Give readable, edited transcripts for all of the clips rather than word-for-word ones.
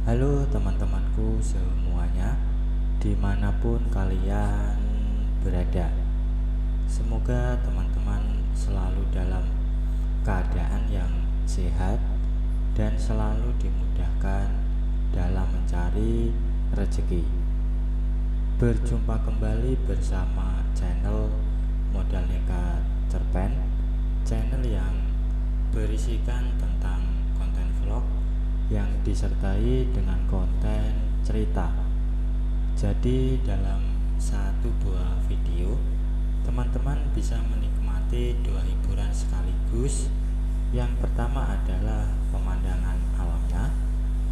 Halo teman-temanku semuanya, dimanapun kalian berada. Semoga teman-teman selalu dalam keadaan yang sehat dan selalu dimudahkan dalam mencari rezeki. Berjumpa kembali bersama channel Modal Nekat Cerpen, channel yang berisikan tentang konten vlog yang disertai dengan konten cerita. Jadi dalam satu buah video, teman-teman bisa menikmati dua hiburan sekaligus. Yang pertama adalah pemandangan alamnya,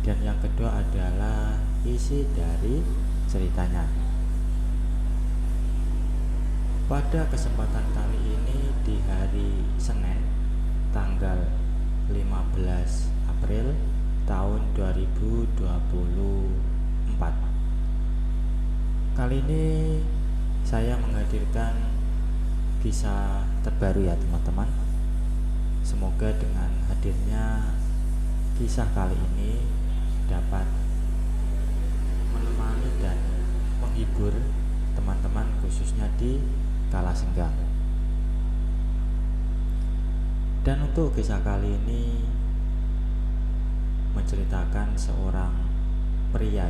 dan yang kedua adalah isi dari ceritanya. Pada kesempatan kali ini di hari Senin tanggal 15 April tahun 2024. Kali ini saya menghadirkan kisah terbaru ya teman-teman. Semoga dengan hadirnya kisah kali ini dapat menemani dan menghibur teman-teman khususnya di kala senggang. Dan untuk kisah kali ini menceritakan seorang pria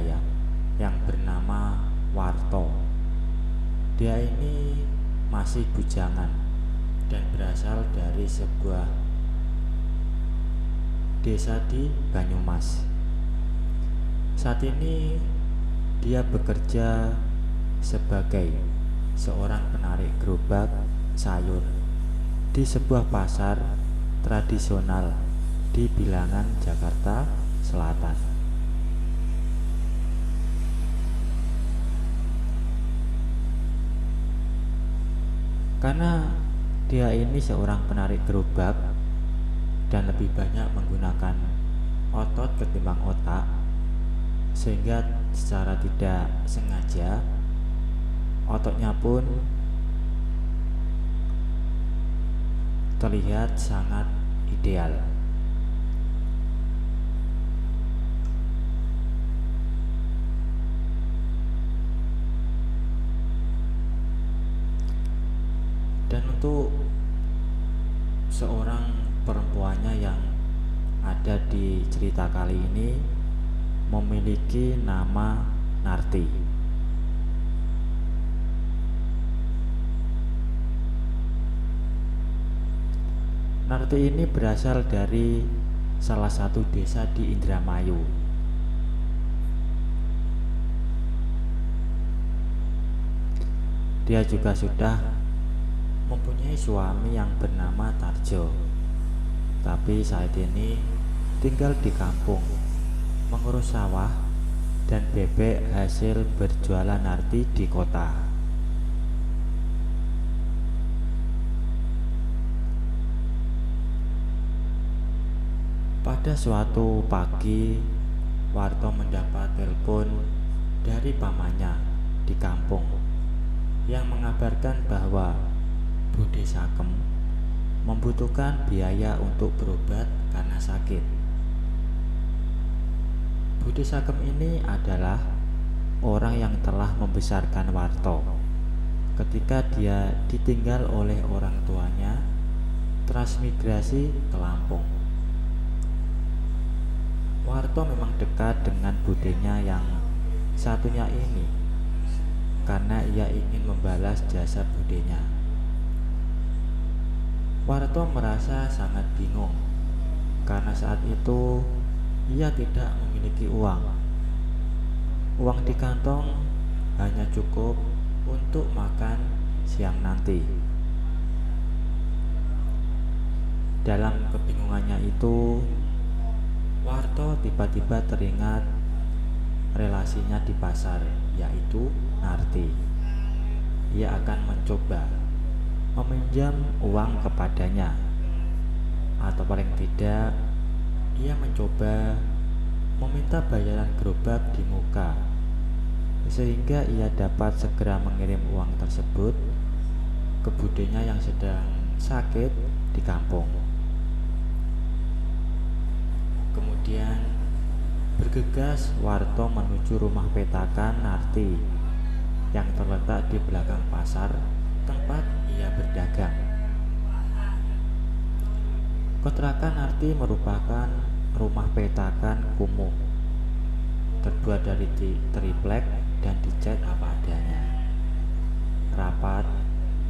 yang bernama Warto. Dia ini masih bujangan dan berasal dari sebuah desa di Banyumas. Saat ini dia bekerja sebagai seorang penarik gerobak sayur di sebuah pasar tradisional di Bilangan, Jakarta Selatan. Karena dia ini seorang penarik gerobak dan lebih banyak menggunakan otot ketimbang otak, sehingga secara tidak sengaja ototnya pun terlihat sangat ideal. Dan untuk seorang perempuannya yang ada di cerita kali ini memiliki nama Narti. Narti ini berasal dari salah satu desa di Indramayu. Dia juga sudah mempunyai suami yang bernama Tarjo, tapi saat ini tinggal di kampung, mengurus sawah dan bebek hasil berjualan Narti di kota. Pada suatu pagi, Warto mendapat telepon dari pamannya di kampung yang mengabarkan bahwa Bude Sakem membutuhkan biaya untuk berobat karena sakit. Bude Sakem ini adalah orang yang telah membesarkan Warto ketika dia ditinggal oleh orang tuanya transmigrasi ke Lampung. Warto memang dekat dengan budenya yang satunya ini karena ia ingin membalas jasa budenya. Warto merasa sangat bingung karena saat itu ia tidak memiliki uang. Uang di kantong hanya cukup untuk makan siang nanti. Dalam kebingungannya itu, Warto tiba-tiba teringat relasinya di pasar, yaitu Narti. Ia akan mencoba meminjam uang kepadanya, atau paling tidak ia mencoba meminta bayaran gerobak di muka, sehingga ia dapat segera mengirim uang tersebut ke budenya yang sedang sakit di kampung. Kemudian Bergegas Warto menuju rumah petakan Narti yang terletak di belakang pasar tempat ia berdagang. Kontrakan Narti merupakan rumah petakan kumuh, terbuat dari triplek dan dicat apa adanya, rapat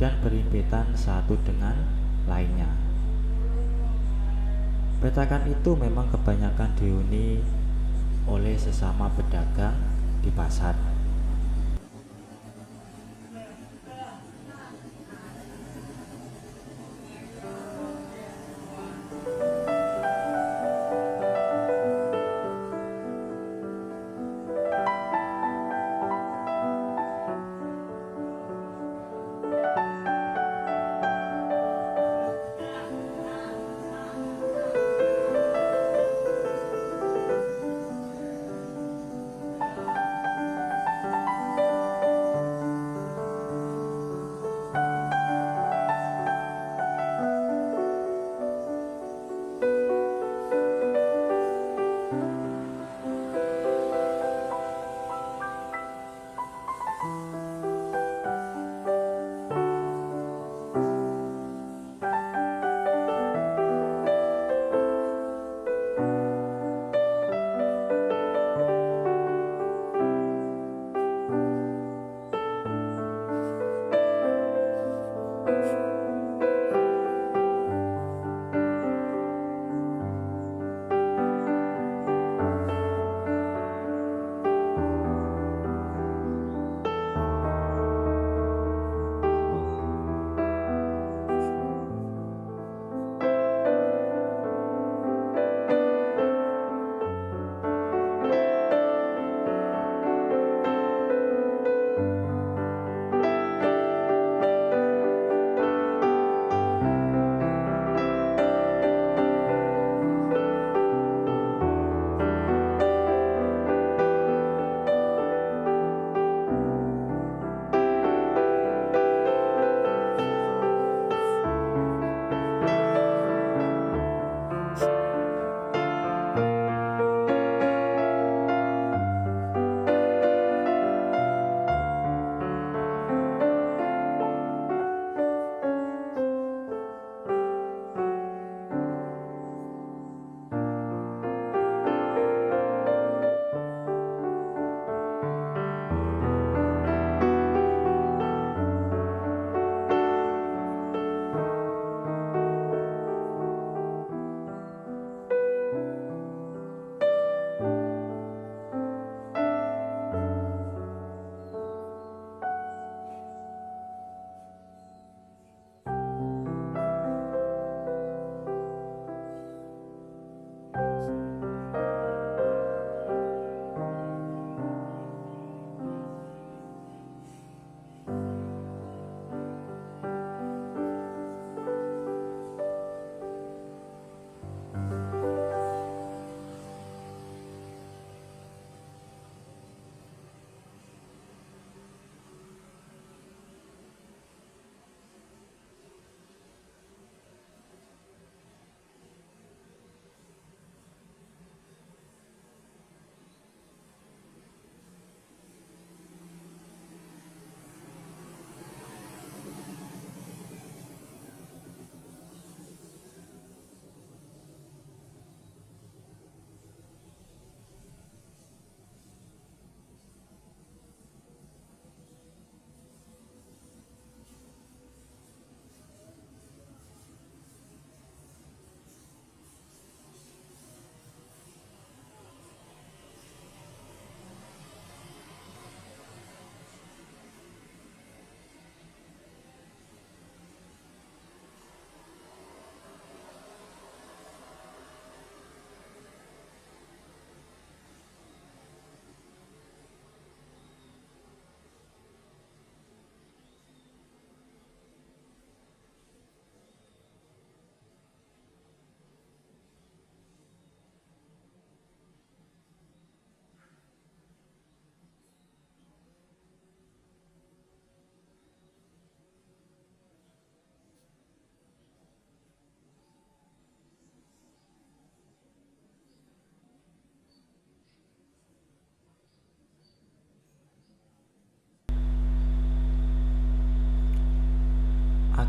dan berimpitan satu dengan lainnya. Petakan itu memang kebanyakan dihuni oleh sesama pedagang di pasar.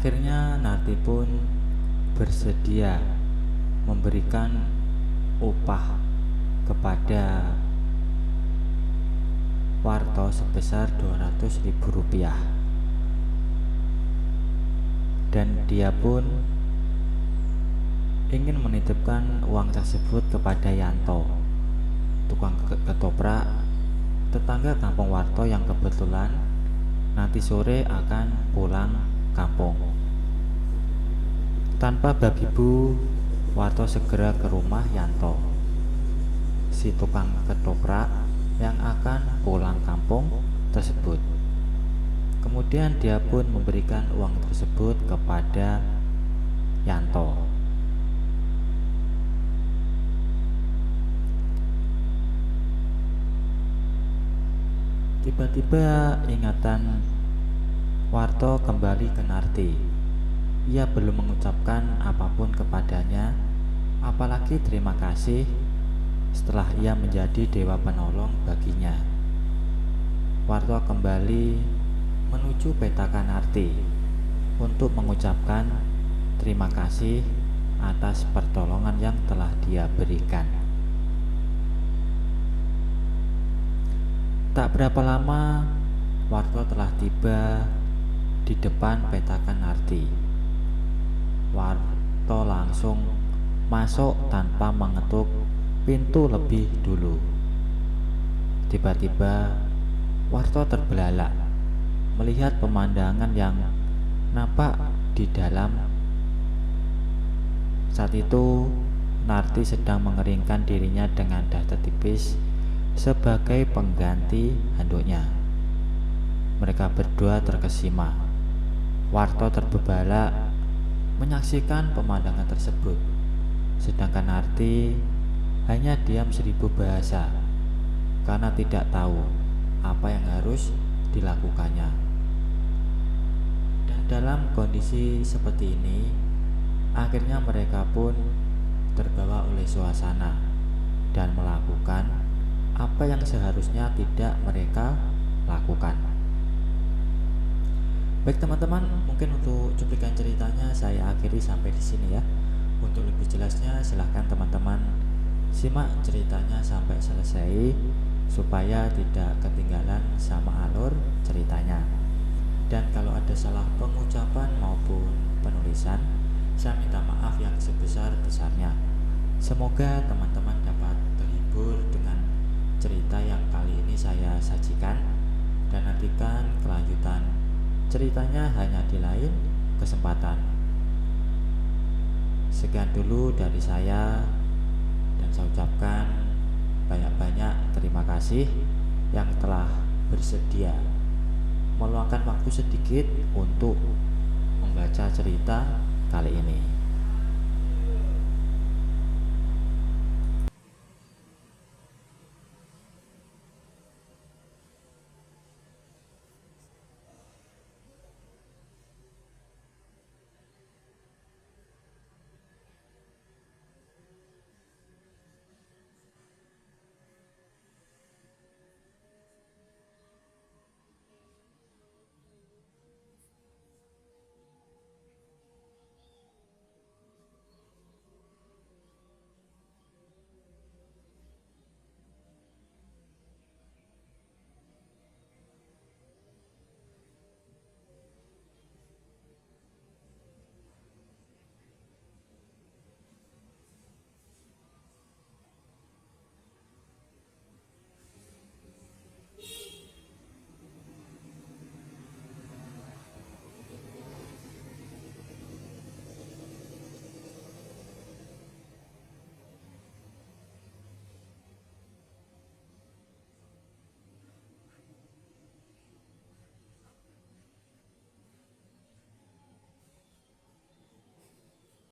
Akhirnya Narti pun bersedia memberikan upah kepada Warto sebesar 200.000 rupiah, dan dia pun ingin menitipkan uang tersebut kepada Yanto, tukang ketoprak tetangga kampung Warto yang kebetulan nanti sore akan pulang kampung. Tanpa babi bu, Warto segera ke rumah Yanto, si tukang ketoprak yang akan pulang kampung tersebut. Kemudian dia pun memberikan uang tersebut kepada Yanto. Tiba-tiba ingatan Warto kembali ke Narti. Ia belum mengucapkan apapun kepadanya, apalagi terima kasih setelah ia menjadi dewa penolong baginya. Warto kembali menuju petaka Narti untuk mengucapkan terima kasih atas pertolongan yang telah dia berikan. Tak berapa lama, Warto telah tiba di depan petakan Narti. Warto langsung masuk tanpa mengetuk pintu lebih dulu. Tiba-tiba Warto terbelalak melihat pemandangan yang nampak di dalam. Saat itu Narti sedang mengeringkan dirinya dengan dada tipis sebagai pengganti handuknya. Mereka berdua terkesima. Warto terbelalak menyaksikan pemandangan tersebut, sedangkan Narti hanya diam 1000 bahasa karena tidak tahu apa yang harus dilakukannya. Dan dalam kondisi seperti ini, akhirnya mereka pun terbawa oleh suasana dan melakukan apa yang seharusnya tidak mereka lakukan. Baik teman-teman, mungkin untuk cuplikan ceritanya saya akhiri sampai di sini ya. Untuk lebih jelasnya silahkan teman-teman simak ceritanya sampai selesai supaya tidak ketinggalan sama alur ceritanya. Dan kalau ada salah pengucapan maupun penulisan, saya minta maaf yang sebesar-besarnya. Semoga teman-teman dapat terhibur dengan cerita yang kali ini saya sajikan, dan nantikan kelanjutan ceritanya hanya di lain kesempatan. Sekian dulu dari saya, dan saya ucapkan banyak-banyak terima kasih yang telah bersedia meluangkan waktu sedikit untuk membaca cerita kali ini.